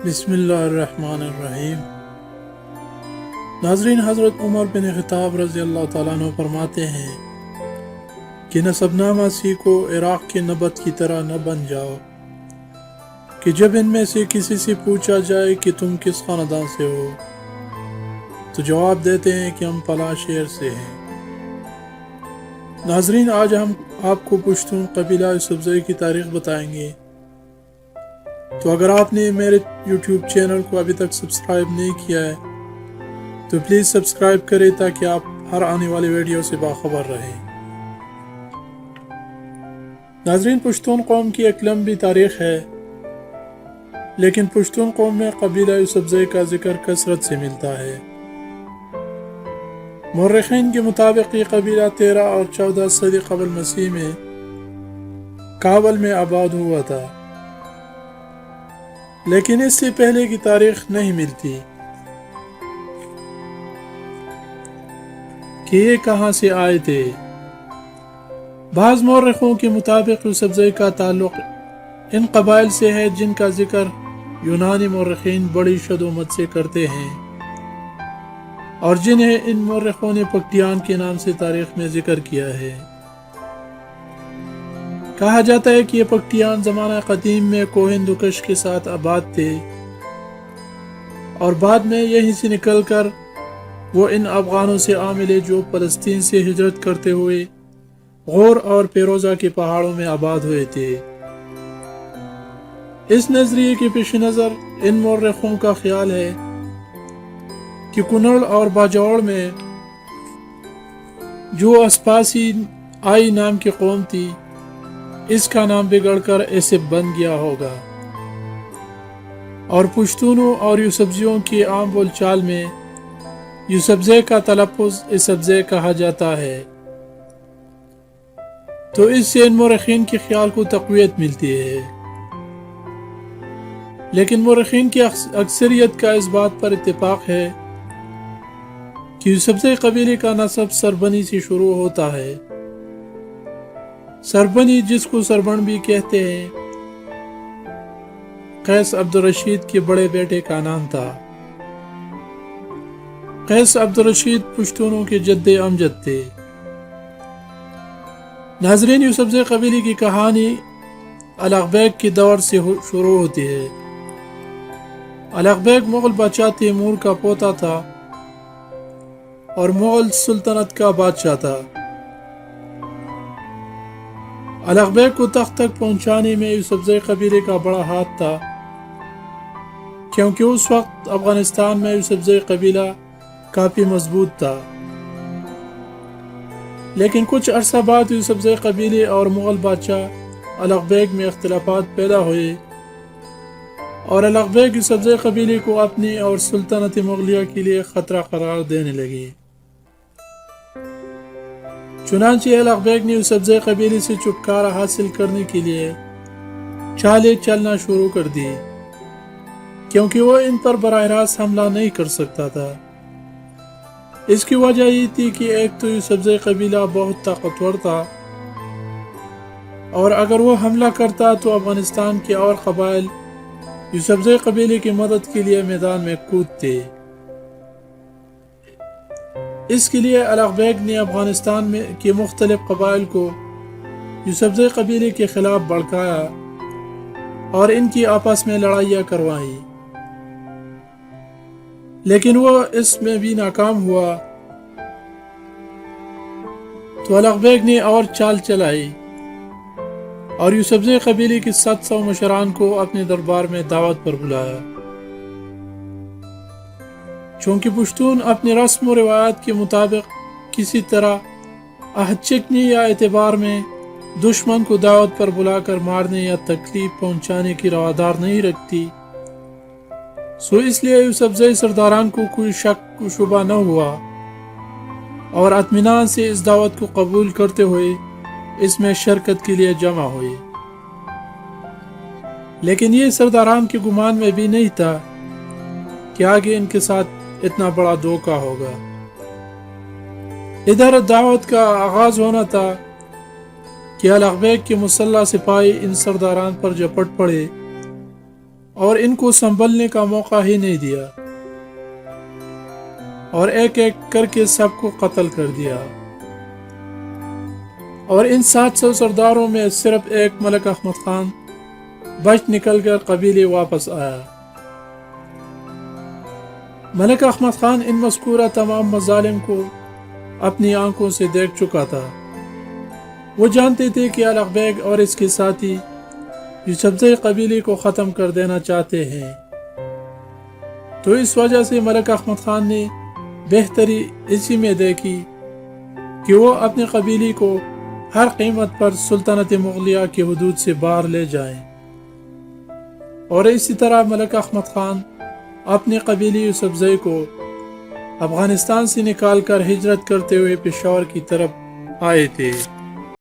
بسم اللہ الرحمن الرحیم۔ ناظرین، حضرت عمر بن خطاب رضی اللہ تعالیٰ عنہ فرماتے ہیں کہ نسب نامہ سیکھو، عراق کے نبت کی طرح نہ بن جاؤ کہ جب ان میں سے کسی سے پوچھا جائے کہ تم کس خاندان سے ہو تو جواب دیتے ہیں کہ ہم فلاں شہر سے ہیں۔ ناظرین، آج ہم آپ کو پشتون قبیلہ یوسفزئی کی تاریخ بتائیں گے۔ تو اگر آپ نے میرے یوٹیوب چینل کو ابھی تک سبسکرائب نہیں کیا ہے تو پلیز سبسکرائب کریں تاکہ آپ ہر آنے والی ویڈیو سے باخبر رہیں۔ ناظرین، پشتون قوم کی ایک لمبی تاریخ ہے، لیکن پشتون قوم میں قبیلہ یوسفزئی کا ذکر کثرت سے ملتا ہے۔ مورخین کے مطابق یہ قبیلہ 13 اور 14 صدی قبل مسیح میں کابل میں آباد ہوا تھا، لیکن اس سے پہلے کی تاریخ نہیں ملتی کہ یہ کہاں سے آئے تھے۔ بعض مورخوں کے مطابق یوسفزئی کا تعلق ان قبائل سے ہے جن کا ذکر یونانی مورخین بڑی شدومت سے کرتے ہیں اور جنہیں ان مورخوں نے پکتیان کے نام سے تاریخ میں ذکر کیا ہے۔ کہا جاتا ہے کہ یہ پکتیان زمانہ قدیم میں کوہ ہندوکش کے ساتھ آباد تھے اور بعد میں یہیں سے نکل کر وہ ان افغانوں سے آ ملے جو فلسطین سے ہجرت کرتے ہوئے غور اور پیروزہ کے پہاڑوں میں آباد ہوئے تھے۔ اس نظریے کے پیش نظر ان مورخوں کا خیال ہے کہ کنڑ اور باجوڑ میں جو اسپاسی آئی نام کی قوم تھی، اس کا نام بگڑ کر ایسے بن گیا ہوگا، اور پشتونوں اور یوسفزیوں کی عام بول چال میں یوسفزئی کا تلفظ یوسفزئی کہا جاتا ہے۔ تو اس سے ان مورخین کے خیال کو تقویت ملتی ہے، لیکن مورخین کی اکثریت کا اس بات پر اتفاق ہے کہ یوسفزئی قبیلے کا نسب سربنی سے شروع ہوتا ہے۔ سربنی، جس کو سربن بھی کہتے ہیں، قیس عبدالرشید کے بڑے بیٹے کا نام تھا۔ قیس عبدالرشید پشتونوں کے جد امجد تھے۔ ناظرین، یوسفزئی قبیلے کی کہانی الغ بیگ کے دور سے شروع ہوتی ہے۔ الغ بیگ مغل بادشاہ تیمور کا پوتا تھا اور مغل سلطنت کا بادشاہ تھا۔ الغ بیگ کو تخت تک پہنچانے میں یوسفزئی قبیلے کا بڑا ہاتھ تھا، کیونکہ اس وقت افغانستان میں یوسفزئی قبیلہ کافی مضبوط تھا۔ لیکن کچھ عرصہ بعد یوسفزئی قبیلے اور مغل بادشاہ الغ بیگ میں اختلافات پیدا ہوئے اور الغ بیگ یوسفزئی قبیلے کو اپنی اور سلطنت مغلیہ کے لیے خطرہ قرار دینے لگے۔ چنانچہ الغ بیگ نے یوسفزئی قبیلے سے چھٹکارا حاصل کرنے کے لیے چالیں چلنا شروع کر دی، کیونکہ وہ ان پر براہ راست حملہ نہیں کر سکتا تھا۔ اس کی وجہ یہ تھی کہ ایک تو یوسفزئی قبیلہ بہت طاقتور تھا، اور اگر وہ حملہ کرتا تو افغانستان کے اور قبائل یوسفزئی قبیلے کی مدد کے لیے میدان میں کودتے۔ اس کے لیے الغ بیگ نے افغانستان کے مختلف قبائل کو یوسفزئی قبیلے کے خلاف بھڑکایا اور ان کی آپس میں لڑائیاں کروائیں، لیکن وہ اس میں بھی ناکام ہوا۔ تو الغ بیگ نے اور چال چلائی اور یوسفزئی قبیلے کے 700 مشران کو اپنے دربار میں دعوت پر بلایا۔ چونکہ پشتون اپنے رسم و روایات کے مطابق کسی طرح عہد چکنی یا اعتبار میں دشمن کو دعوت پر بلا کر مارنے یا تکلیف پہنچانے کی روادار نہیں رکھتی، سو اس لیے یوسفزئی سرداران کو کوئی شک و شبہ نہ ہوا اور اطمینان سے اس دعوت کو قبول کرتے ہوئے اس میں شرکت کے لیے جمع ہوئے۔ لیکن یہ سرداران کے گمان میں بھی نہیں تھا کہ آگے ان کے ساتھ اتنا بڑا دھوکہ ہوگا۔ ادھر دعوت کا آغاز ہونا تھا کہ الغ بیگ کے مسلح سپاہی ان سرداران پر جپٹ پڑے اور ان کو سنبھلنے کا موقع ہی نہیں دیا، اور ایک ایک کر کے سب کو قتل کر دیا۔ اور ان 700 سرداروں میں صرف ایک ملک احمد خان بچ نکل کر قبیلے واپس آیا۔ ملک احمد خان ان مذکورہ تمام مظالم کو اپنی آنکھوں سے دیکھ چکا تھا۔ وہ جانتے تھے کہ الغ بیگ اور اس کے ساتھی یوسفزئی قبیلے کو ختم کر دینا چاہتے ہیں، تو اس وجہ سے ملک احمد خان نے بہتری اسی میں دیکھی کہ وہ اپنے قبیلے کو ہر قیمت پر سلطنت مغلیہ کی حدود سے باہر لے جائیں، اور اسی طرح ملک احمد خان اپنے قبیلے یوسفزئی کو افغانستان سے نکال کر ہجرت کرتے ہوئے پشاور کی طرف آئے تھے۔